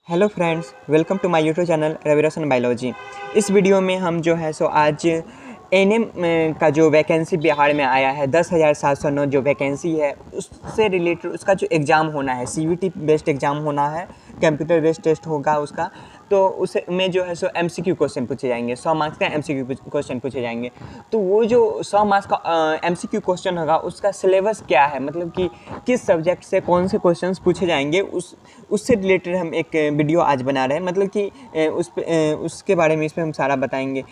Hello friends, welcome to my YouTube channel Ravi Roshan biology. इस video में हम जो है सो आज एनएम का जो वैकेंसी बिहार में आया है 10,709 जो वैकेंसी है उससे रिलेटेड उसका जो एग्ज़ाम होना है सीवीटी बेस्ड एग्ज़ाम होना है, कंप्यूटर बेस्ड टेस्ट होगा उसका। तो उसे में जो है सो एमसीक्यू क्वेश्चन पूछे जाएंगे, 100 मार्क्स का एमसीक्यू क्वेश्चन पूछे जाएंगे। तो वो जो 100 मार्क्स का एमसीक्यू क्वेश्चन होगा उसका सिलेबस क्या है, मतलब कि किस सब्जेक्ट से कौन से क्वेश्चंस पूछे जाएंगे उससे रिलेटेड हम एक वीडियो आज बना रहे हैं। मतलब कि उसके बारे में इसमें हम सारा बताएंगे।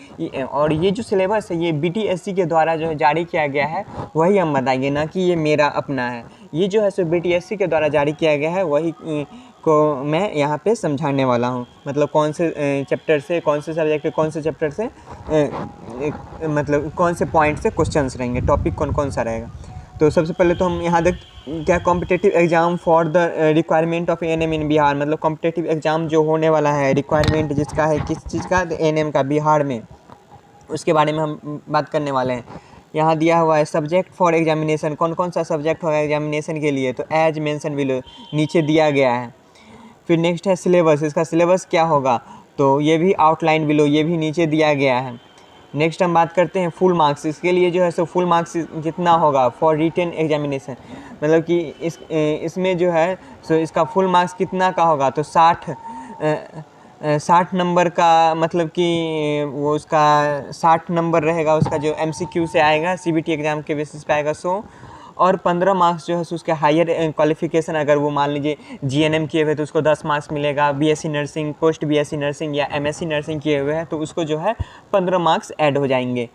और ये जो सिलेबस है ये बीटीएससी के द्वारा जो है जारी किया गया है वही हम बताएंगे, ना कि ये मेरा अपना है। ये जो है सो बीटीएससी के द्वारा जारी किया गया है वही को मैं यहाँ पे समझाने वाला हूँ। मतलब कौन से चैप्टर से, कौन से सब्जेक्ट के कौन से चैप्टर से मतलब कौन से पॉइंट से क्वेश्चंस रहेंगे, टॉपिक कौन कौन सा रहेगा। तो सबसे पहले तो हम यहाँ देख क्या competitive exam for the requirement of ANM in Bihar, मतलब कॉम्पिटिटिव एग्ज़ाम जो होने वाला है रिक्वायरमेंट जिसका है किस चीज़ का, एएनएम का बिहार में, उसके बारे में हम बात करने वाले हैं। यहाँ दिया हुआ है सब्जेक्ट फॉर एग्जामिनेशन, कौन कौन सा सब्जेक्ट होगा एग्जामिनेशन के लिए, तो एज मेंशन बिलो नीचे दिया गया है। फिर नेक्स्ट है सिलेबस, इसका सिलेबस क्या होगा तो ये भी आउटलाइन बिलो, ये भी नीचे दिया गया है। नेक्स्ट हम बात करते हैं फुल मार्क्स, इसके लिए जो है सो फुल मार्क्स कितना होगा फॉर रिटन एग्जामिनेशन, मतलब कि इसमें जो है सो इसका फुल मार्क्स कितना का होगा तो 60 नंबर का, मतलब कि वो उसका 60 नंबर रहेगा उसका जो एमसीक्यू से आएगा सीबीटी एग्ज़ाम के बेसिस पे आएगा सो। और 15 मार्क्स जो है उसके हायर क्वालिफिकेशन, अगर वो मान लीजिए जीएनएम किए हुए तो उसको 10 मार्क्स मिलेगा, BSc nursing, post BSc nursing या एमएससी नर्सिंग किए हुए हैं तो उसको जो है 15 मार्क्स ऐड हो जाएंगे।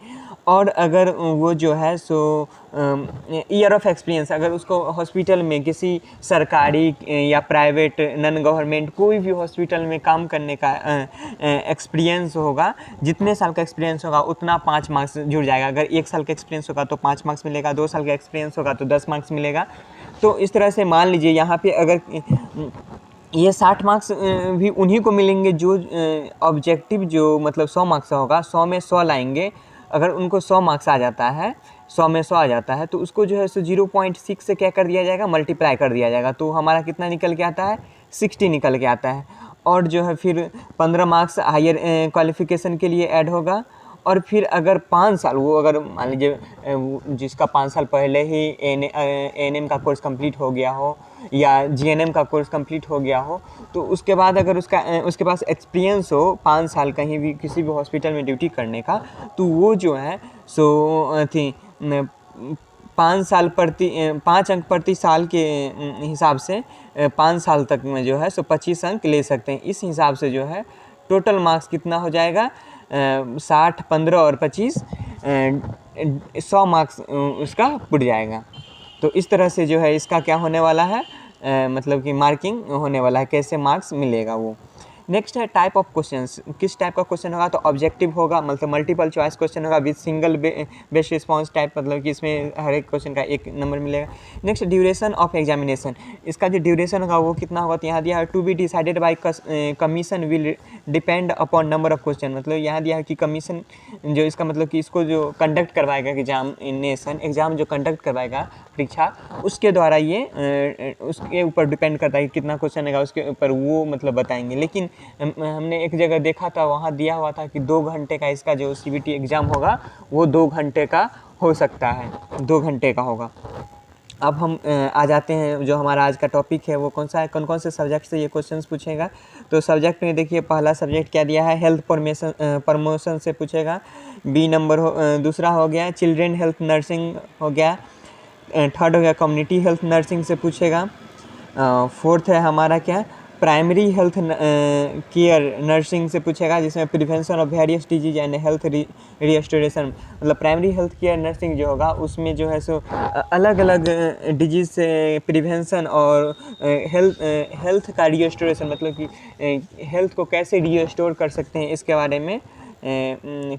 और अगर वो जो है सो ईयर ऑफ एक्सपीरियंस, अगर उसको हॉस्पिटल में किसी सरकारी या प्राइवेट नॉन गवर्नमेंट कोई भी हॉस्पिटल में काम करने का एक्सपीरियंस होगा, जितने साल का एक्सपीरियंस होगा उतना 5 मार्क्स जुड़ जाएगा। अगर 1 साल का एक्सपीरियंस होगा तो 5 मार्क्स मिलेगा, 2 साल का एक्सपीरियंस होगा तो 10 मार्क्स मिलेगा। तो इस तरह से मान लीजिए यहाँ पे अगर ये 60 मार्क्स भी उन्हीं को मिलेंगे जो ऑब्जेक्टिव जो मतलब 100 मार्क्स का होगा, 100 में 100 लाएंगे। अगर उनको 100 मार्क्स आ जाता है, 100 में 100 आ जाता है तो उसको जो है सो 0.6 से क्या कर दिया जाएगा, मल्टीप्लाई कर दिया जाएगा। तो हमारा कितना निकल के आता है, 60 निकल के आता है। और जो है फिर 15 मार्क्स हायर क्वालिफिकेशन के लिए ऐड होगा। और फिर अगर 5 साल वो, अगर मान लीजिए जिसका 5 साल पहले ही एएनएम का कोर्स कंप्लीट हो गया हो या जीएनएम का कोर्स कंप्लीट हो गया हो, तो उसके बाद अगर उसके पास एक्सपीरियंस हो 5 साल कहीं भी किसी भी हॉस्पिटल में ड्यूटी करने का, तो वो जो है सो थी 5 अंक प्रति साल के हिसाब से 5 साल तक में जो है सो 25 अंक ले सकते हैं। इस हिसाब से जो है टोटल मार्क्स कितना हो जाएगा, 60, 15 और 25, 100 मार्क्स उसका पुट जाएगा। तो इस तरह से जो है इसका क्या होने वाला है, मतलब कि मार्किंग होने वाला है, कैसे मार्क्स मिलेगा वो। नेक्स्ट है टाइप ऑफ क्वेश्चंस, किस टाइप का क्वेश्चन होगा तो ऑब्जेक्टिव होगा, मतलब मल्टीपल चॉइस क्वेश्चन होगा with single best response type, मतलब कि इसमें हर एक क्वेश्चन का 1 नंबर मिलेगा। नेक्स्ट ड्यूरेशन ऑफ एग्जामिनेशन, इसका जो ड्यूरेशन होगा वो कितना होगा तो यहाँ दिया है to be decided by commission will depend upon number of question, मतलब यहाँ दिया है कि कमीशन जो इसका मतलब कि इसको जो कंडक्ट करवाएगा एग्जाम जो कंडक्ट करवाएगा परीक्षा, उसके द्वारा ये उसके ऊपर डिपेंड करता है कि कितना क्वेश्चन आएगा उसके ऊपर वो मतलब बताएंगे। लेकिन हमने एक जगह देखा था, वहाँ दिया हुआ था कि 2 घंटे का इसका जो सीबीटी एग्ज़ाम होगा वो 2 घंटे का हो सकता है, 2 घंटे का होगा। अब हम आ जाते हैं जो हमारा आज का टॉपिक है वो कौन सा है, कौन कौन से सब्जेक्ट से ये क्वेश्चंस पूछेगा। तो सब्जेक्ट में देखिए पहला सब्जेक्ट क्या दिया है, हेल्थ प्रमोशन से पूछेगा। बी नंबर दूसरा हो गया चिल्ड्रेन हेल्थ नर्सिंग हो गया। थर्ड हो गया कम्युनिटी हेल्थ नर्सिंग से पूछेगा। फोर्थ है हमारा क्या, प्राइमरी हेल्थ केयर नर्सिंग से पूछेगा, जिसमें prevention of various disease and health restoration, मतलब प्राइमरी हेल्थ केयर नर्सिंग जो होगा उसमें जो है सो अलग अलग डिजीज से प्रिवेंशन और हेल्थ का रिस्टोरेशन, मतलब कि हेल्थ को कैसे रिस्टोर कर सकते हैं इसके बारे में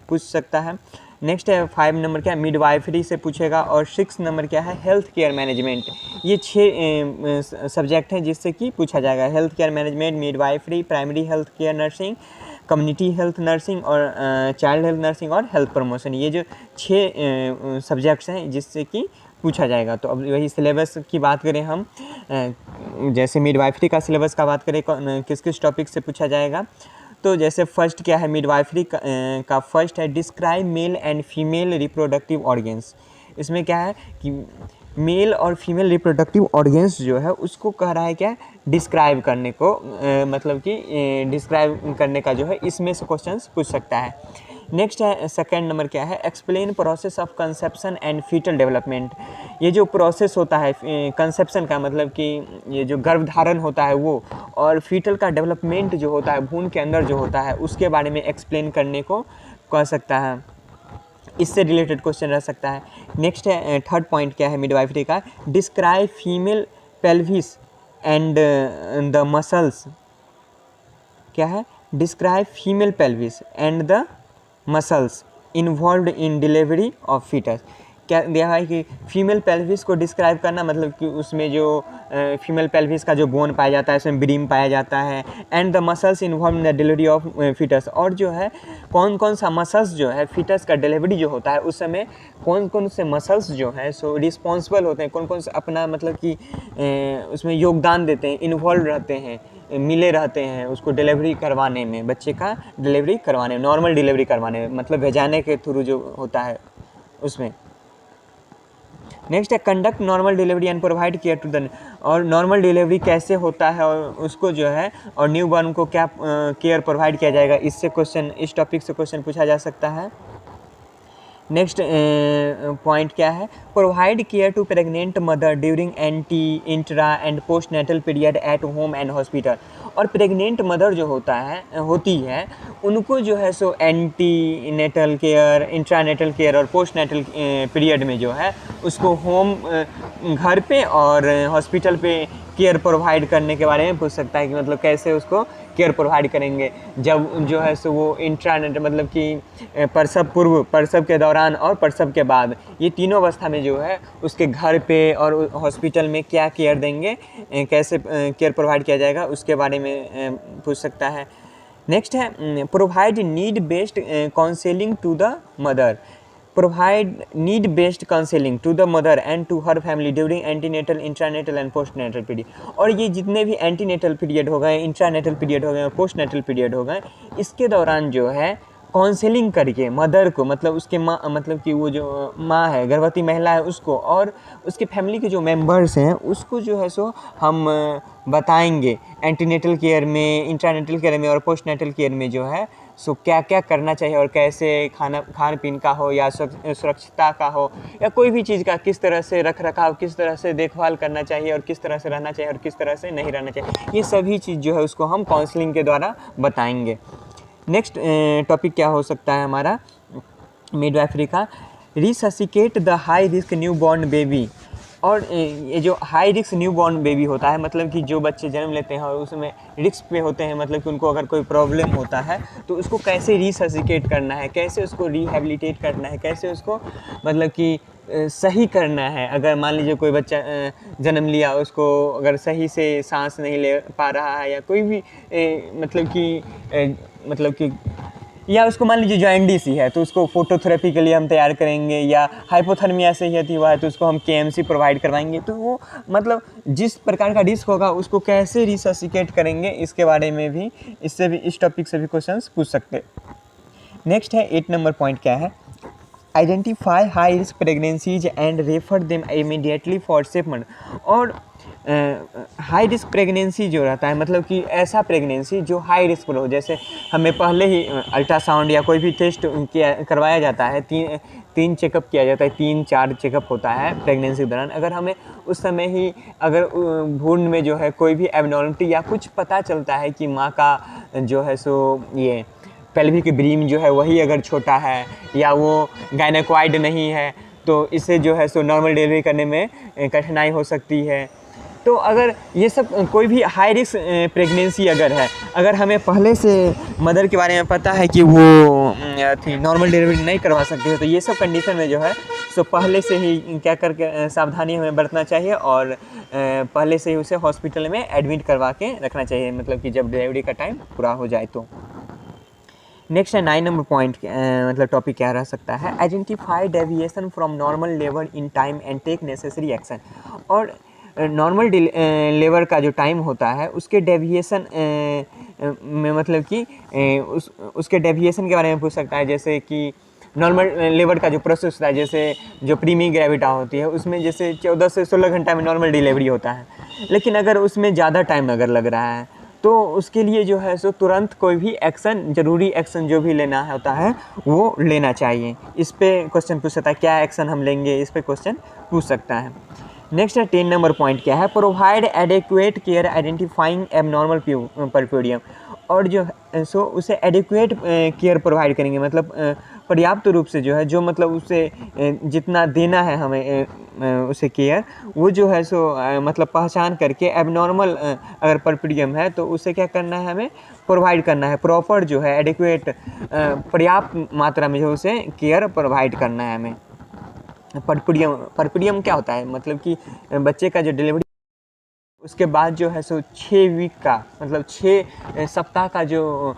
पूछ सकता है। नेक्स्ट है 5 नंबर क्या है मिडवाइफरी से पूछेगा। और 6 नंबर क्या है हेल्थ केयर मैनेजमेंट। ये 6 सब्जेक्ट हैं जिससे कि पूछा जाएगा, health care management, midwifery, primary health care nursing, community health nursing और चाइल्ड हेल्थ नर्सिंग और हेल्थ प्रमोशन। ये जो 6 सब्जेक्ट्स हैं जिससे कि पूछा जाएगा। तो अब वही सिलेबस की बात करें हम, जैसे मिडवाइफरी का सिलेबस का बात करें किस किस टॉपिक से पूछा जाएगा, तो जैसे फर्स्ट क्या है मिडवाइफरी का फर्स्ट है describe male and female reproductive organs. इसमें क्या है कि मेल और फीमेल रिप्रोडक्टिव ऑर्गेन्स जो है उसको कह रहा है क्या, डिस्क्राइब करने को, मतलब कि डिस्क्राइब करने का जो है इसमें से क्वेश्चंस पूछ सकता है। नेक्स्ट है सेकंड नंबर क्या है, explain process of conception and foetal development. ये जो प्रोसेस होता है कंसेप्शन का मतलब कि ये जो गर्भधारण होता है वो, और फीटल का डेवलपमेंट जो होता है भ्रूण के अंदर जो होता है उसके बारे में एक्सप्लेन करने को कह सकता है, इससे रिलेटेड क्वेश्चन रह सकता है। नेक्स्ट है थर्ड पॉइंट क्या है मिडवाइफरी का, describe female pelvis and the muscles. क्या है, describe female pelvis and the muscles involved in delivery of foetus. क्या दिया है कि फीमेल पेल्विस को डिस्क्राइब करना, मतलब कि उसमें जो फीमेल पेल्विस का जो बोन पाया जाता है उसमें ब्रीम पाया जाता है, and the muscles involve in the delivery of foetus, और जो है कौन कौन सा मसल्स जो है फीटस का डिलीवरी जो होता है उस समय कौन कौन से मसल्स जो है सो रिस्पॉन्सिबल होते हैं, कौन कौन से अपना मतलब कि उसमें योगदान देते हैं, इन्वॉल्व रहते हैं, मिले रहते हैं उसको डिलीवरी करवाने में, बच्चे का डिलीवरी करवाने में, नॉर्मल डिलीवरी करवाने में, मतलब भेजाने के थ्रू जो होता है उसमें। नेक्स्ट है conduct normal delivery and provide care to the, और नॉर्मल डिलीवरी कैसे होता है और उसको जो है और न्यू बॉर्न को क्या केयर प्रोवाइड किया जाएगा, इससे क्वेश्चन, इस टॉपिक से क्वेश्चन पूछा जा सकता है। नेक्स्ट पॉइंट क्या है, provide care to pregnant mother during ante intra and post natal period at home and hospital. और प्रेग्नेंट मदर जो होती है उनको जो है सो ante natal care, intranatal care और पोस्ट नेटल पीरियड में जो है उसको होम घर पे और हॉस्पिटल पे केयर प्रोवाइड करने के बारे में पूछ सकता है कि मतलब कैसे उसको केयर प्रोवाइड करेंगे जब जो है सो वो इंट्रानेट मतलब कि प्रसव पूर्व, प्रसव के दौरान और प्रसव के बाद, ये तीनों अवस्था में जो है उसके घर पे और हॉस्पिटल में क्या केयर देंगे, कैसे केयर प्रोवाइड किया जाएगा उसके बारे में पूछ सकता है। नेक्स्ट है provide need based counselling to the mother. Provide need based counselling to the mother and to her family during antenatal, intranatal and postnatal period. और ये जितने भी एंटीनेटल पीरियड हो गए, इंट्रानेटल पीरियड हो गए और पोस्टनेटल पीरियड हो गए, इसके दौरान जो है काउंसलिंग करके मदर को, मतलब उसके माँ, मतलब कि वो जो माँ है, गर्भवती महिला है, उसको और उसके फैमिली के जो मेंबर्स हैं उसको जो है सो हम बताएंगे एंटीनेटल केयर में, इंट्रानेटल केयर में और पोस्टनेटल केयर में जो है सो क्या क्या करना चाहिए और कैसे खान पीन का हो या सुरक्षितता का हो या कोई भी चीज़ का किस तरह से रख रखाव, किस तरह से देखभाल करना चाहिए और किस तरह से रहना चाहिए और किस तरह से नहीं रहना चाहिए, ये सभी चीज़ जो है उसको हम काउंसलिंग के द्वारा बताएंगे। नेक्स्ट टॉपिक क्या हो सकता है हमारा मिडवाइफरी का, resuscitate the high risk new born baby. और ये जो high risk new born baby होता है, मतलब कि जो बच्चे जन्म लेते हैं और उसमें रिस्क पे होते हैं, मतलब कि उनको अगर कोई प्रॉब्लम होता है तो उसको कैसे रिससिकेट करना है, कैसे उसको रिहेबिलिटेट करना है, कैसे उसको मतलब कि सही करना है। अगर मान लीजिए कोई बच्चा जन्म लिया, उसको अगर सही से सांस नहीं ले पा रहा है या कोई भी मतलब कि या उसको मान लीजिए जॉइंडिस ही है तो उसको फोटोथेरेपी के लिए हम तैयार करेंगे, या हाइपोथर्मिया से ही हुआ है तो उसको हम केएमसी प्रोवाइड करवाएंगे। तो वो मतलब जिस प्रकार का रिस्क होगा उसको कैसे रिससिकेट करेंगे, इसके बारे में भी, इससे भी, इस टॉपिक से भी क्वेश्चंस पूछ सकते हैं। नेक्स्ट है 8 नंबर पॉइंट क्या है, identify high risk pregnancies and refer them immediately for सेफमेंट। और हाई रिस्क प्रेगनेंसी जो रहता है, मतलब कि ऐसा प्रेगनेंसी जो हाई रिस्क पर हो, जैसे हमें पहले ही अल्ट्रासाउंड या कोई भी टेस्ट करवाया जाता है, तीन चेकअप किया जाता है, 3-4 चेकअप होता है प्रेगनेंसी के दौरान। अगर हमें उस समय ही अगर भ्रूण में जो है कोई भी एबनॉर्मलिटी या कुछ पता चलता है कि माँ का जो है सो ये पेल्विक ब्रीम जो है वही अगर छोटा है या वो गायनेकॉइड नहीं है, तो इससे जो है सो नॉर्मल डिलीवरी करने में कठिनाई हो सकती है। तो अगर ये सब कोई भी हाई रिस्क प्रेगनेंसी अगर है, अगर हमें पहले से मदर के बारे में पता है कि वो नॉर्मल डिलीवरी नहीं करवा सकती है, तो ये सब कंडीशन में जो है सो पहले से ही क्या करके सावधानी हमें बरतना चाहिए और पहले से ही उसे हॉस्पिटल में एडमिट करवा के रखना चाहिए, मतलब कि जब डिलीवरी का टाइम पूरा हो जाए तो। नेक्स्ट है 9 नंबर पॉइंट, मतलब टॉपिक क्या रह सकता है, identify deviation from normal level in time and take necessary action. और नॉर्मल लेवल का जो टाइम होता है उसके डेविएशन में मतलब कि उसके डेविएशन के बारे में पूछ सकता है। जैसे कि नॉर्मल लेबर का जो प्रोसेस होता है, जैसे जो प्रीमी ग्रेविटा होती है उसमें जैसे 14 से 16 घंटा में नॉर्मल डिलीवरी होता है, लेकिन अगर उसमें ज़्यादा टाइम अगर लग रहा है तो उसके लिए जो है सो तुरंत कोई भी एक्शन, ज़रूरी एक्शन जो भी लेना होता है वो लेना चाहिए। इस पर क्वेश्चन पूछ सकता है, क्या एक्शन हम लेंगे, इस पर क्वेश्चन पूछ सकता है। नेक्स्ट है 10 नंबर पॉइंट क्या है, provide adequate care identifying abnormal puerperium. और जो सो उसे एडिक्वेट केयर प्रोवाइड करेंगे, मतलब पर्याप्त रूप से जो है, जो मतलब उसे जितना देना है हमें उसे केयर, वो जो है सो मतलब पहचान करके एबनॉर्मल अगर परफ्यूरियम है तो उसे क्या करना है, हमें प्रोवाइड करना है, प्रॉपर जो है एडिक्वेट पर्याप्त मात्रा में जो उसे केयर प्रोवाइड करना है हमें। परफ्यूरियम क्या होता है, मतलब कि बच्चे का जो डिलीवरी उसके बाद जो है सो 6 वीक का, मतलब 6 सप्ताह का जो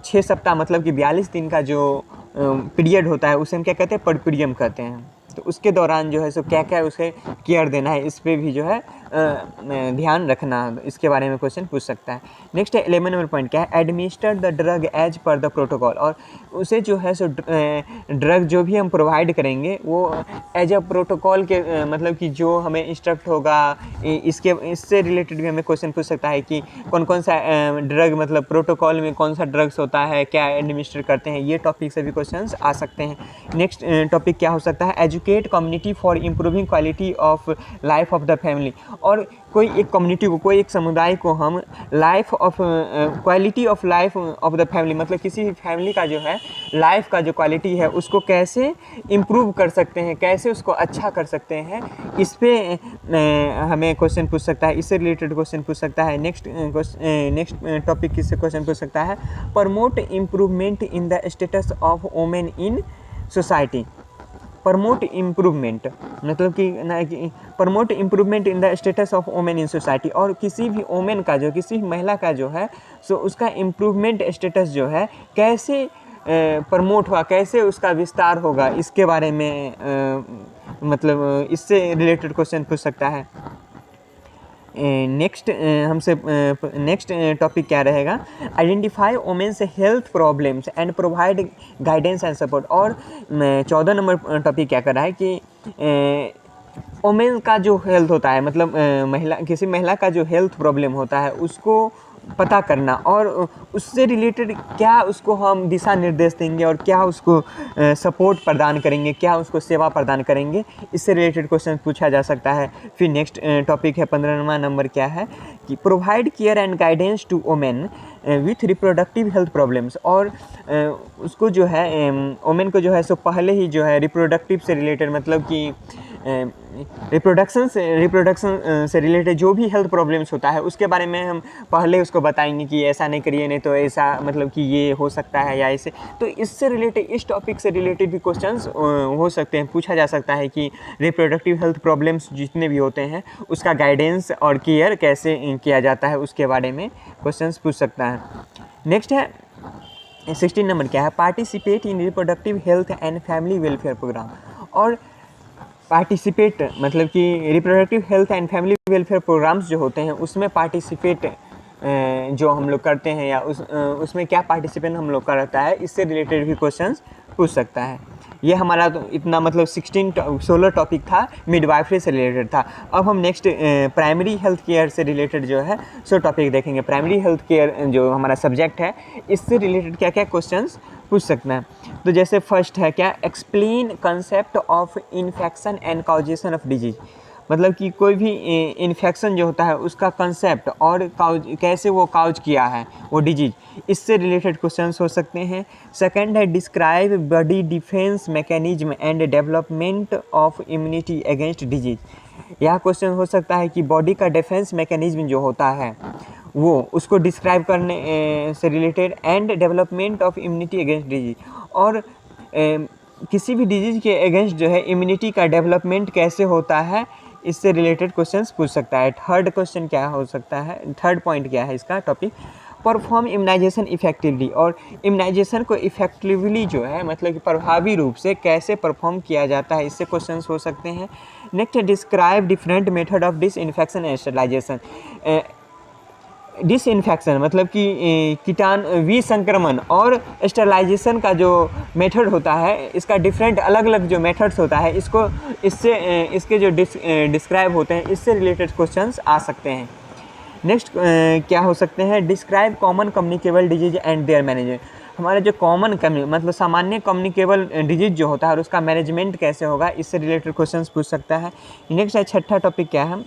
6 सप्ताह मतलब कि 42 दिन का जो पीरियड होता है उसे हम क्या कहते हैं, परफ्यूरियम कहते हैं। तो उसके दौरान जो है सो क्या क्या उसे केयर देना है, इस पर भी जो है ध्यान रखना, इसके बारे में क्वेश्चन पूछ सकता है। नेक्स्ट है 11 नंबर पॉइंट क्या है, administer the drug as per the protocol. और उसे जो है सो ड्रग जो भी हम प्रोवाइड करेंगे वो एज अ प्रोटोकॉल के मतलब कि जो हमें इंस्ट्रक्ट होगा, इससे रिलेटेड भी हमें क्वेश्चन पूछ सकता है कि कौन कौन सा ड्रग, मतलब प्रोटोकॉल में कौन सा ड्रग्स होता है, क्या एडमिनिस्टर करते हैं, ये टॉपिक से भी क्वेश्चंस आ सकते हैं। नेक्स्ट टॉपिक क्या हो सकता है, educate community for improving quality of life of the family. और कोई एक कम्युनिटी को, कोई एक समुदाय को हम life of quality of life of the family, मतलब किसी भी फैमिली का जो है लाइफ का जो क्वालिटी है उसको कैसे इम्प्रूव कर सकते हैं, कैसे उसको अच्छा कर सकते हैं, इस पर हमें क्वेश्चन पूछ सकता है, इससे रिलेटेड क्वेश्चन पूछ सकता है। नेक्स्ट टॉपिक किससे क्वेश्चन पूछ सकता है, promote improvement in the status of women in society. Promote improvement मतलब कि promote improvement in the status of women in society. और किसी भी वोमेन का जो, किसी भी महिला का जो है सो उसका इम्प्रूवमेंट स्टेटस जो है कैसे प्रमोट हुआ, कैसे उसका विस्तार होगा, इसके बारे में मतलब इससे रिलेटेड क्वेश्चन पूछ सकता है। नेक्स्ट हमसे नेक्स्ट टॉपिक क्या रहेगा, identify women's health problems and provide guidance and support. और 14 नंबर टॉपिक क्या कर रहा है कि वोमेन का जो हेल्थ होता है, मतलब किसी महिला का जो हेल्थ प्रॉब्लम होता है उसको पता करना, और उससे रिलेटेड क्या उसको हम दिशा निर्देश देंगे और क्या उसको सपोर्ट प्रदान करेंगे, क्या उसको सेवा प्रदान करेंगे, इससे रिलेटेड क्वेश्चन पूछा जा सकता है। फिर नेक्स्ट टॉपिक है 15वां नंबर क्या है कि provide care and guidance to women with reproductive health problems. और उसको जो है वोमेन को जो है सो पहले ही जो है रिप्रोडक्टिव से रिलेटेड, मतलब कि रिप्रोडक्शन से रिलेटेड जो भी हेल्थ प्रॉब्लम्स होता है उसके बारे में हम पहले उसको बताएंगे कि ऐसा नहीं करिए, नहीं तो ऐसा, मतलब कि ये हो सकता है या ऐसे। तो इससे रिलेटेड, इस टॉपिक से रिलेटेड भी क्वेश्चंस हो सकते हैं, पूछा जा सकता है कि रिप्रोडक्टिव हेल्थ प्रॉब्लम्स जितने भी होते हैं उसका गाइडेंस और केयर कैसे किया जाता है, उसके बारे में क्वेश्चंस पूछ सकता है। नेक्स्ट है 16 नंबर क्या है, participate in reproductive health and family welfare programme. और पार्टिसिपेट मतलब कि reproductive health and family welfare programmes जो होते हैं उसमें पार्टिसिपेट जो हम लोग करते हैं, या उसमें क्या पार्टिसिपेट हम लोग करता है, इससे रिलेटेड भी क्वेश्चंस पूछ सकता है। ये हमारा तो इतना मतलब 16 टॉपिक था, मिडवाइफरी से रिलेटेड था। अब हम नेक्स्ट प्राइमरी हेल्थ केयर से रिलेटेड जो है सो टॉपिक देखेंगे। प्राइमरी हेल्थ केयर जो हमारा सब्जेक्ट है, इससे रिलेटेड क्या क्या क्वेश्चंस पूछ सकते हैं। तो जैसे फर्स्ट है क्या, explain concept of infection and causation of disease. मतलब कि कोई भी इन्फेक्शन जो होता है उसका कंसेप्ट और कैसे वो काउज किया है वो डिजीज, इससे रिलेटेड क्वेश्चंस हो सकते हैं। सेकंड है describe body defence mechanism and development of immunity against disease. यह क्वेश्चन हो सकता है कि बॉडी का डिफेंस मैकेनिज्म जो होता है वो उसको डिस्क्राइब करने से related, and development of immunity against disease. और किसी भी डिजीज़ के अगेंस्ट जो है इम्यूनिटी का डेवलपमेंट कैसे होता है, इससे रिलेटेड क्वेश्चंस पूछ सकता है। थर्ड क्वेश्चन क्या हो सकता है, थर्ड पॉइंट क्या है इसका टॉपिक, परफॉर्म इम्यूनाइजेशन इफेक्टिवली, और इम्यूनाइजेशन को इफेक्टिवली जो है मतलब कि प्रभावी रूप से कैसे परफॉर्म किया जाता है, इससे क्वेश्चंस हो सकते हैं। Next, describe different method of disinfection and sterilisation. Disinfection मतलब कि कीटाणु विसंक्रमण और स्टरलाइजेशन का जो मेथड होता है, इसका डिफरेंट अलग अलग जो मेथड्स होता है, इसके जो डिस्क्राइब होते हैं, इससे रिलेटेड क्वेश्चंस आ सकते हैं। नेक्स्ट क्या हो सकते हैं, describe common communicable disease and there management. हमारा जो कॉमन मतलब सामान्य कम्युनिकेबल डिजीज जो होता है और उसका मैनेजमेंट कैसे होगा, इससे रिलेटेड क्वेश्चंस पूछ सकता है। नेक्स्ट है छठा टॉपिक क्या है,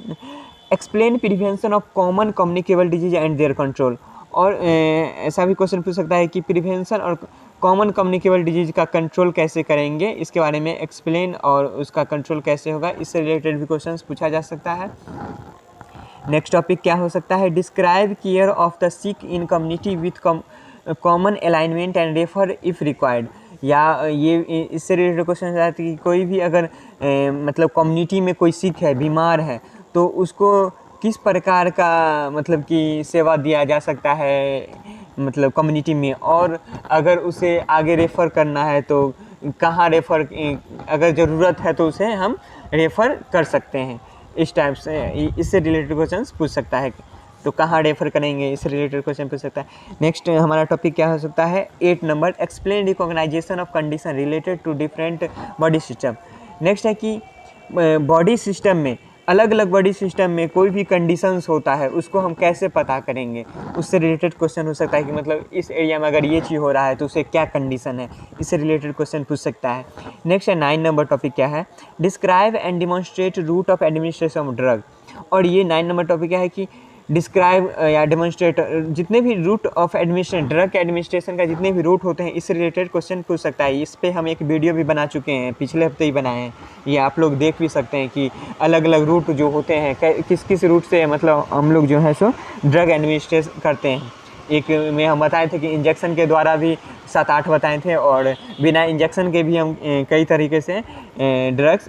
explain prevention of common communicable disease and their control. और ऐसा भी क्वेश्चन पूछ सकता है कि प्रिवेंशन और कॉमन कम्युनिकेबल डिजीज का कंट्रोल कैसे करेंगे, इसके बारे में एक्सप्लेन, और उसका कंट्रोल कैसे होगा, इससे रिलेटेड भी क्वेश्चंस पूछा जा सकता है। नेक्स्ट टॉपिक क्या हो सकता है, describe care of the sick in community with common alignment and refer if required. या ये इससे रिलेटेड क्वेश्चन आता है कि कोई भी अगर मतलब कम्युनिटी में कोई सिक है, बीमार है, तो उसको किस प्रकार का मतलब कि सेवा दिया जा सकता है मतलब कम्युनिटी में, और अगर उसे आगे रेफ़र करना है तो कहाँ रेफ़र, अगर ज़रूरत है तो उसे हम रेफ़र कर सकते हैं। इस टाइप से इससे रिलेटेड क्वेश्चंस पूछ सकता है, तो कहाँ रेफ़र करेंगे, इससे रिलेटेड क्वेश्चन पूछ सकता है। नेक्स्ट हमारा टॉपिक क्या हो सकता है, 8 number, explain recognisation of condition related to different body system. Next है कि बॉडी सिस्टम में, अलग अलग बॉडी सिस्टम में कोई भी कंडीशंस होता है, उसको हम कैसे पता करेंगे, उससे रिलेटेड क्वेश्चन हो सकता है कि मतलब इस एरिया में अगर ये चीज़ हो रहा है तो उसे क्या कंडीशन है, इससे रिलेटेड क्वेश्चन पूछ सकता है। नेक्स्ट है 9 नंबर टॉपिक क्या है, describe and demonstrate route of administration of drug. और ये 9 नंबर टॉपिक क्या है कि डिस्क्राइब या डेमोन्स्ट्रेट जितने भी रूट ऑफ एडमिनिस्ट्रेशन, ड्रग के एडमिनिस्ट्रेशन का जितने भी रूट होते हैं, इससे रिलेटेड क्वेश्चन पूछ सकता है। इस पे हम एक वीडियो भी बना चुके हैं, पिछले हफ्ते ही बनाए हैं, ये आप लोग देख भी सकते हैं कि अलग अलग रूट जो होते हैं, किस किस रूट से मतलब हम लोग जो है सो ड्रग एडमिनिस्ट्रेट करते हैं। एक में हम बताए थे कि इंजेक्शन के द्वारा भी 7-8 बताए थे, और बिना इंजेक्शन के भी हम कई तरीके से ड्रग्स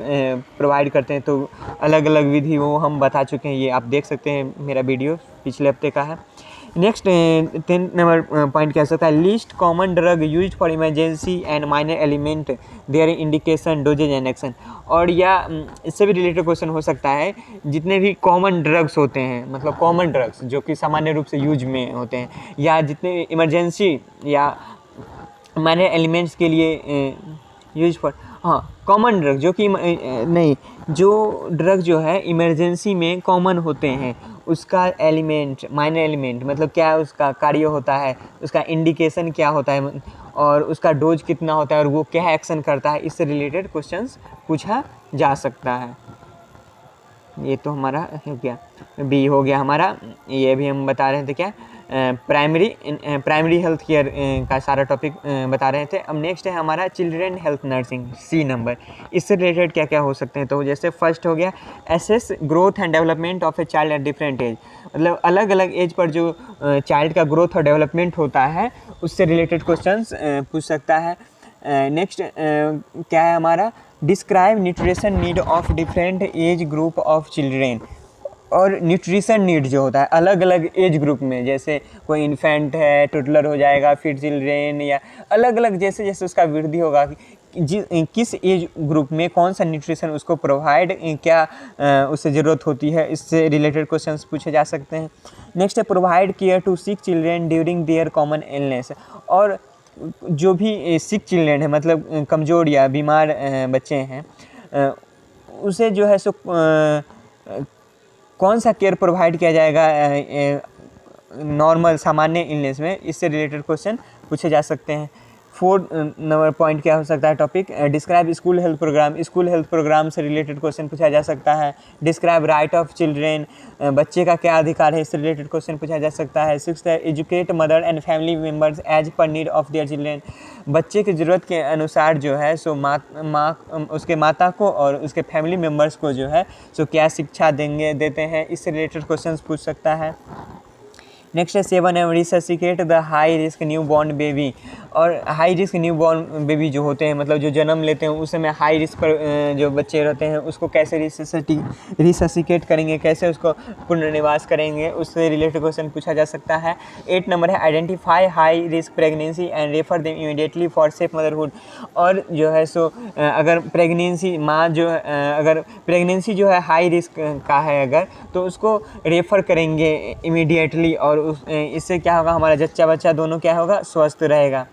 प्रोवाइड करते हैं, तो अलग अलग विधि वो हम बता चुके हैं, ये आप देख सकते हैं, मेरा वीडियो पिछले हफ्ते का है। नेक्स्ट 10 नंबर पॉइंट कह सकता है, list common drug used for emergency and minor element their indication dosages and action. और या इससे भी रिलेटेड क्वेश्चन हो सकता है, जितने भी कॉमन ड्रग्स होते हैं, मतलब कॉमन ड्रग्स जो कि सामान्य रूप से यूज में होते हैं, या जितने इमरजेंसी या माइनर एलिमेंट्स के लिए यूज फॉर, हाँ कॉमन ड्रग जो कि नहीं, जो ड्रग जो है इमरजेंसी में कॉमन होते हैं, उसका एलिमेंट, माइनर एलिमेंट मतलब क्या उसका कार्य होता है, उसका इंडिकेशन क्या होता है, और उसका डोज कितना होता है, और वो क्या एक्शन करता है, इससे रिलेटेड क्वेश्चंस पूछा जा सकता है। ये तो हमारा हो गया, बी हो गया हमारा, ये भी हम बता रहे थे क्या, प्राइमरी हेल्थ केयर का सारा टॉपिक बता रहे थे। अब नेक्स्ट है हमारा children health nursing, C number. इससे रिलेटेड क्या क्या हो सकते हैं, तो जैसे फर्स्ट हो गया, assess growth and development of a child at different age. मतलब अलग अलग एज पर जो चाइल्ड का ग्रोथ और डेवलपमेंट होता है, उससे रिलेटेड क्वेश्चंस पूछ सकता है। नेक्स्ट क्या है हमारा, describe nutrition need of different age group of children. और न्यूट्रिशन नीड जो होता है अलग अलग एज ग्रुप में, जैसे कोई इन्फेंट है, टोडलर हो जाएगा, फिर चिल्ड्रेन, या अलग अलग जैसे जैसे उसका वृद्धि होगा, किस एज ग्रुप में कौन सा न्यूट्रिशन उसको प्रोवाइड क्या उससे ज़रूरत होती है, इससे रिलेटेड क्वेश्चंस पूछे जा सकते हैं। नेक्स्ट है provide care to sick children during their common illness. और जो भी सिक चिल्ड्रेन है, मतलब कमज़ोर या बीमार बच्चे हैं, उसे जो है सो कौन सा केयर प्रोवाइड किया जाएगा नॉर्मल सामान्य इलनेस में, इससे रिलेटेड क्वेश्चन पूछे जा सकते हैं। 4 नंबर पॉइंट क्या हो सकता है topic, describe school health programme. School health programme से रिलेटेड क्वेश्चन पूछा जा सकता है। डिस्क्राइब राइट ऑफ चिल्ड्रेन, बच्चे का क्या अधिकार है, इससे रिलेटेड क्वेश्चन पूछा जा सकता है। 6 है educate mother and family members as per need of their children. बच्चे की ज़रूरत के अनुसार जो है सो उसके माता को और उसके फैमिली मेम्बर्स को जो है सो क्या शिक्षा देते हैं, इससे रिलेटेड क्वेश्चन पूछ सकता है। नेक्स्ट है 7 है resuscitate the high risk new born baby. और high risk new born baby जो होते हैं, मतलब जो जन्म लेते हैं उस समय हाई रिस्क पर जो बच्चे रहते हैं उसको कैसे रिससिकेट करेंगे, कैसे उसको पुनर्निवास करेंगे, उससे रिलेटेड क्वेश्चन पूछा जा सकता है। 8 नंबर है identify high risk pregnancy and refer them immediately for safe motherhood. और जो है सो अगर प्रेगनेंसी माँ जो अगर प्रेगनेंसी जो है हाई रिस्क का है अगर, तो उसको रेफ़र करेंगे इमीडिएटली, और इससे क्या होगा, हमारा जच्चा बच्चा दोनों क्या होगा, स्वस्थ रहेगा।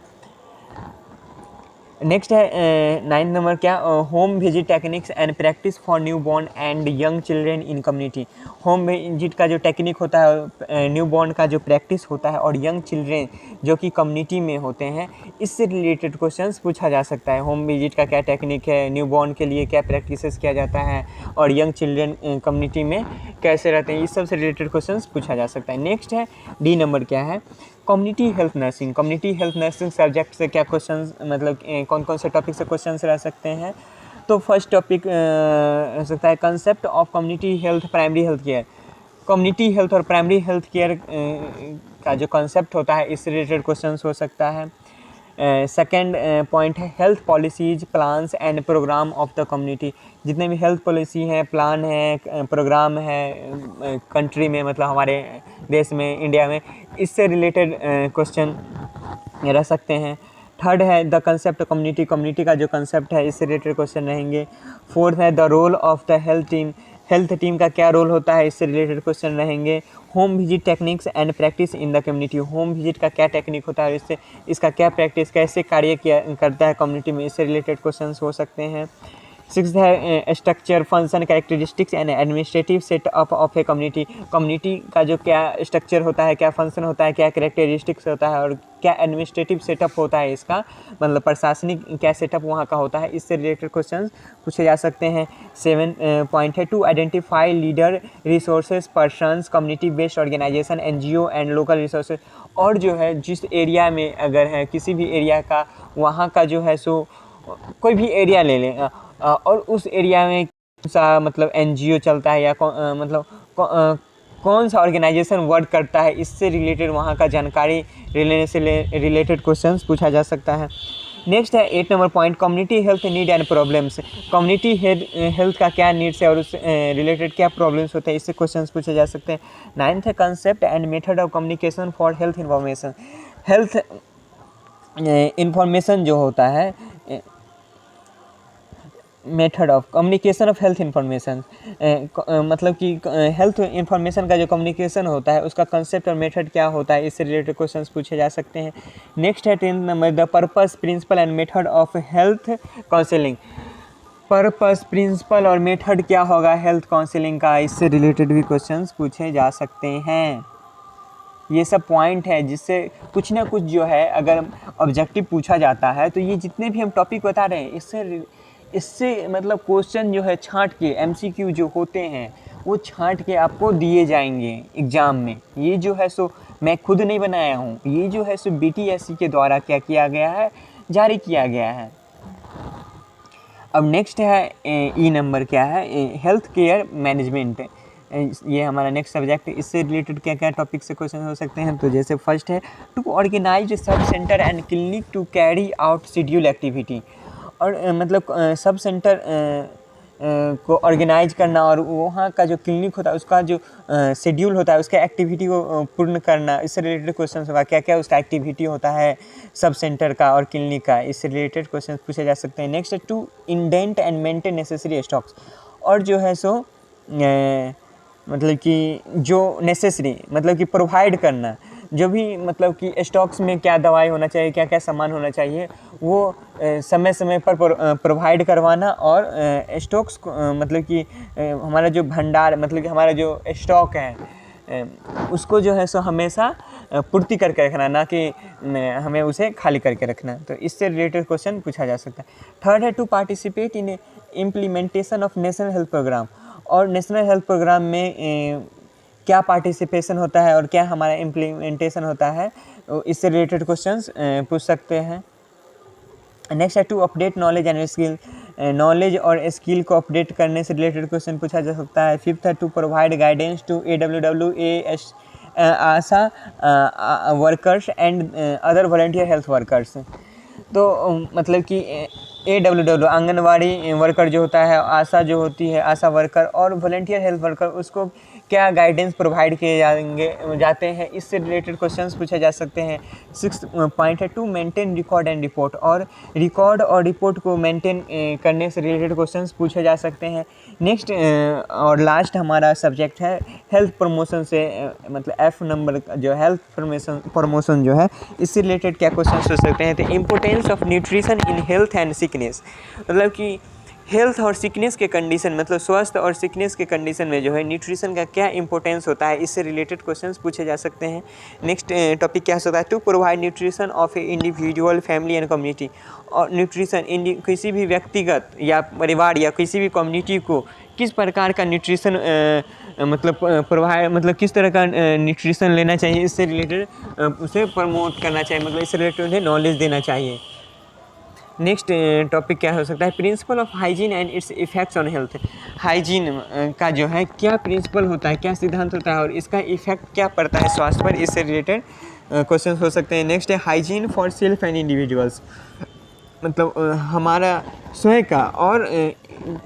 नेक्स्ट है 9 नंबर क्या, home visit techniques and practice for new born and young children in community. Home visit का जो टेक्निक होता है, न्यू बॉर्न का जो प्रैक्टिस होता है, और यंग चिल्ड्रेन जो कि कम्युनिटी में होते हैं, इससे रिलेटेड क्वेश्चंस पूछा जा सकता है। होम विजिट का क्या टेक्निक है, न्यू बॉर्न के लिए क्या प्रैक्टिसेस किया जाता है, और यंग चिल्ड्रेन कम्युनिटी में कैसे रहते हैं, इस सब से रिलेटेड क्वेश्चंस पूछा जा सकता है। नेक्स्ट है डी नंबर क्या है, community health nursing. Community health nursing subject से क्या क्वेश्चंस, मतलब कौन कौन से टॉपिक से क्वेश्चंस रह सकते हैं। तो फर्स्ट टॉपिक हो सकता है concept of community health primary health care. Community health और प्राइमरी हेल्थ केयर का जो कंसेप्ट होता है, इससे रिलेटेड क्वेश्चंस हो सकता है। सेकेंड पॉइंट है health policies plans and programme of the community. जितने भी हेल्थ पॉलिसी हैं, प्लान है, प्रोग्राम है कंट्री में, मतलब हमारे देश में, इंडिया में, इससे रिलेटेड क्वेश्चन रह सकते हैं। थर्ड है द कंसेप्ट कम्युनिटी। कम्युनिटी का जो कंसेप्ट है, इससे रिलेटेड क्वेश्चन रहेंगे। फोर्थ है the role of the health team. Health team का क्या रोल होता है, इससे रिलेटेड क्वेश्चन रहेंगे। Home visit techniques and practice in the community. Home visit का क्या टेक्निक होता है, इससे इसका क्या प्रैक्टिस, कैसे कार्य किया करता है कम्युनिटी में, इससे रिलेटेड क्वेश्चंस हो सकते हैं। सिक्स है structure function characteristics and administrative setup of a community. Community का जो क्या स्ट्रक्चर होता है, क्या फंक्शन होता है, क्या कैरेक्टरिस्टिक्स होता है, और क्या एडमिनिस्ट्रेटिव सेटअप होता है इसका, मतलब प्रशासनिक क्या सेटअप वहाँ का होता है, इससे रिलेटेड क्वेश्चंस पूछे जा सकते हैं। 7 पॉइंट है to identify leader resources persons community based organisation NGO and local resources. और जो है जिस एरिया में अगर है किसी भी एरिया का, वहाँ का जो है सो कोई भी एरिया ले लें, और उस एरिया में कौन सा मतलब NGO चलता है, या कौन सा ऑर्गेनाइजेशन वर्क करता है, इससे रिलेटेड वहाँ का जानकारी लेने से रिलेटेड क्वेश्चंस पूछा जा सकता है। नेक्स्ट है 8 number point community health need and problems. Community health का क्या नीड्स है और उससे रिलेटेड क्या प्रॉब्लम्स होते हैं, इससे क्वेश्चंस पूछे जा सकते हैं। 9th है concept and method of communication for health information. Health information जो होता है, method of communication of health information, मतलब कि हेल्थ इंफॉर्मेशन का जो कम्युनिकेशन होता है, उसका कंसेप्ट और मेथड क्या होता है, इससे रिलेटेड क्वेश्चंस पूछे जा सकते हैं। नेक्स्ट है 10th number the purpose principle and method of health counselling. Purpose principle और मेथड क्या होगा हेल्थ काउंसलिंग का, इससे रिलेटेड भी क्वेश्चंस पूछे जा सकते हैं। ये सब पॉइंट है जिससे कुछ ना कुछ जो है अगर ऑब्जेक्टिव पूछा जाता है, तो ये जितने भी हम टॉपिक बता रहे हैं, इससे मतलब क्वेश्चन जो है छांट के MCQ जो होते हैं, वो छांट के आपको दिए जाएंगे एग्ज़ाम में। ये जो है सो मैं खुद नहीं बनाया हूँ, ये जो है सो BTSC के द्वारा क्या किया गया है, जारी किया गया है। अब नेक्स्ट है E नंबर क्या है, हेल्थ केयर मैनेजमेंट। ये हमारा नेक्स्ट सब्जेक्ट, इससे रिलेटेड क्या क्या टॉपिक से क्वेश्चन हो सकते हैं। तो जैसे फर्स्ट है to organise sub centre and clinic to carry out schedule activity. और मतलब सब सेंटर को ऑर्गेनाइज करना, और वहाँ का जो क्लिनिक होता है उसका जो शेड्यूल होता है, उसका एक्टिविटी को पूर्ण करना, इससे रिलेटेड क्वेश्चन होगा। क्या क्या उसका एक्टिविटी होता है सब सेंटर का और क्लिनिक का, इससे रिलेटेड क्वेश्चन पूछे जा सकते हैं। नेक्स्ट है to indent and maintain necessary stocks. और जो है सो मतलब कि जो नेसेसरी मतलब कि प्रोवाइड करना, जो भी मतलब कि स्टॉक्स में क्या दवाई होना चाहिए, क्या क्या सामान होना चाहिए, वो समय समय पर प्रोवाइड करवाना। और स्टॉक्स मतलब कि हमारा जो भंडार मतलब कि हमारा जो स्टॉक है उसको जो है सो हमेशा पूर्ति करके रखना, ना कि हमें उसे खाली करके रखना। तो इससे रिलेटेड क्वेश्चन पूछा जा सकता है। थर्ड है to participate in implementation of national health programme. और नेशनल हेल्थ प्रोग्राम में क्या पार्टिसिपेशन होता है और क्या हमारा इम्प्लीमेंटेशन होता है, इससे रिलेटेड क्वेश्चंस पूछ सकते हैं। नेक्स्ट है to update knowledge and skill. Knowledge और स्किल को अपडेट करने से रिलेटेड क्वेश्चन पूछा जा सकता है। फिफ्थ है to provide guidance to AWWA ASHA workers and other volunteer health workers. तो मतलब कि AWW आंगनवाड़ी वर्कर जो होता है, आशा जो होती है आशा वर्कर, और वॉलंटियर हेल्थ वर्कर, उसको क्या गाइडेंस प्रोवाइड किए जाते हैं, इससे रिलेटेड क्वेश्चंस पूछे जा सकते हैं। 6th पॉइंट है to maintain record and report, और रिकॉर्ड और रिपोर्ट को मेंटेन करने से रिलेटेड क्वेश्चंस पूछे जा सकते हैं। नेक्स्ट और लास्ट हमारा सब्जेक्ट है हेल्थ प्रमोशन से मतलब F नंबर जो हेल्थ प्रमोशन जो है, इससे रिलेटेड क्या क्वेश्चन हो सकते हैं। तो importance of nutrition in health and sickness, मतलब कि हेल्थ और सिकनेस के कंडीशन, मतलब स्वास्थ्य और सिकनेस के कंडीशन में जो है न्यूट्रिशन का क्या इंपॉर्टेंस होता है, इससे रिलेटेड क्वेश्चंस पूछे जा सकते हैं। नेक्स्ट टॉपिक क्या हो सकता है, to provide nutrition of a individual family and community, और न्यूट्रिशन किसी भी व्यक्तिगत या परिवार या किसी भी कम्युनिटी को किस प्रकार का न्यूट्रिशन मतलब प्रोवाइड, मतलब किस तरह का न्यूट्रिशन लेना चाहिए, इससे रिलेटेड उसे प्रमोट करना चाहिए, मतलब इससे रिलेटेड उन्हें नॉलेज देना चाहिए। नेक्स्ट टॉपिक क्या हो सकता है, principle of hygiene and it's effects on health. Hygiene का जो है क्या प्रिंसिपल होता है, क्या सिद्धांत होता है, और इसका इफेक्ट क्या पड़ता है स्वास्थ्य पर, इससे रिलेटेड क्वेश्चन हो सकते हैं। नेक्स्ट है hygiene for self and individuals, मतलब हमारा स्वयं का और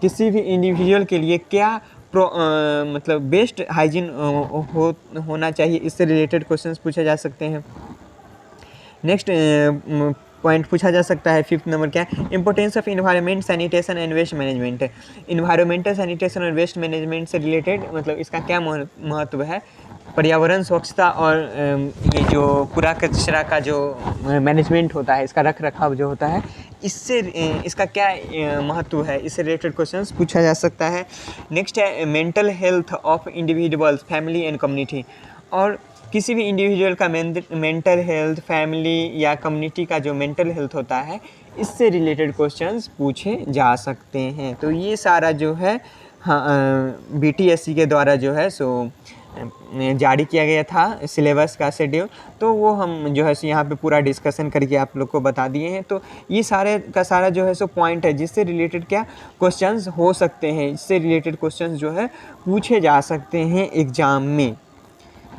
किसी भी इंडिविजुअल के लिए क्या मतलब बेस्ट हाइजीन होना चाहिए, इससे रिलेटेड क्वेश्चंस पूछे जा सकते हैं। नेक्स्ट पॉइंट पूछा जा सकता है 5th नंबर क्या है, importance of environment sanitation and waste management. Environmental sanitation और वेस्ट मैनेजमेंट से रिलेटेड मतलब इसका क्या महत्व है, पर्यावरण स्वच्छता और ये जो कूड़ा कचरा का जो मैनेजमेंट होता है, इसका रख रखाव जो होता है, इससे इसका क्या महत्व है, इससे रिलेटेड क्वेश्चंस पूछा जा सकता है। नेक्स्ट है mental health of individuals family and community, और किसी भी इंडिविजुअल का मेंटल हेल्थ, फैमिली या कम्युनिटी का जो मेंटल हेल्थ होता है, इससे रिलेटेड क्वेश्चंस पूछे जा सकते हैं। तो ये सारा जो है हाँ BTSC के द्वारा जो है सो जारी किया गया था सिलेबस का शेड्यूल, तो वो हम जो है सो यहाँ पे पूरा डिस्कशन करके आप लोग को बता दिए हैं। तो ये सारे का सारा जो है सो पॉइंट है जिससे रिलेटेड क्या क्वेश्चंस हो सकते हैं, इससे रिलेटेड क्वेश्चंस जो है पूछे जा सकते हैं एग्ज़ाम में।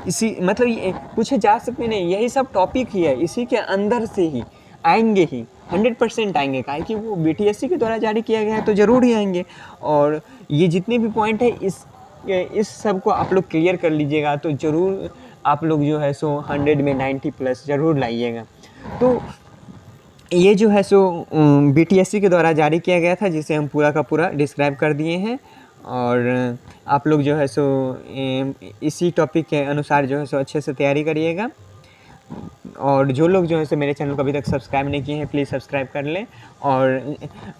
इसी मतलब ये पूछे जा सकते नहीं, यही सब टॉपिक ही है, इसी के अंदर से ही आएंगे ही 100% आएंगे, काहे कि वो BTSC के द्वारा जारी किया गया है तो ज़रूर ही आएंगे। और ये जितने भी पॉइंट है इस सब को आप लोग क्लियर कर लीजिएगा तो ज़रूर आप लोग जो है सो 100 में 90+ ज़रूर लाइएगा। तो ये जो है सो BTSC के द्वारा जारी किया गया था, जिसे हम पूरा का पूरा डिस्क्राइब कर दिए हैं। और आप लोग जो है सो इसी टॉपिक के अनुसार जो है सो अच्छे से तैयारी करिएगा। और जो लोग जो है सो मेरे चैनल को अभी तक सब्सक्राइब नहीं किए हैं, प्लीज़ सब्सक्राइब कर लें। और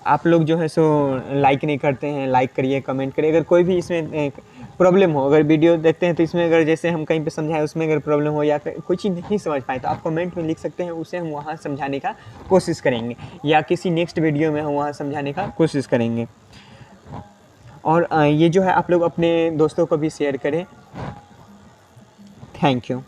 आप लोग जो है सो लाइक नहीं करते हैं, लाइक करिए, कमेंट करिए। अगर कोई भी इसमें प्रॉब्लम हो, अगर वीडियो देखते हैं तो इसमें अगर जैसे हम कहीं पे समझाएं उसमें अगर प्रॉब्लम हो या कोई चीज़ नहीं समझ पाए तो आप कमेंट में लिख सकते हैं, उसे हम वहाँ समझाने का कोशिश करेंगे, या किसी नेक्स्ट वीडियो में हम वहाँ समझाने का कोशिश करेंगे। और ये जो है आप लोग अपने दोस्तों को भी शेयर करें। Thank you.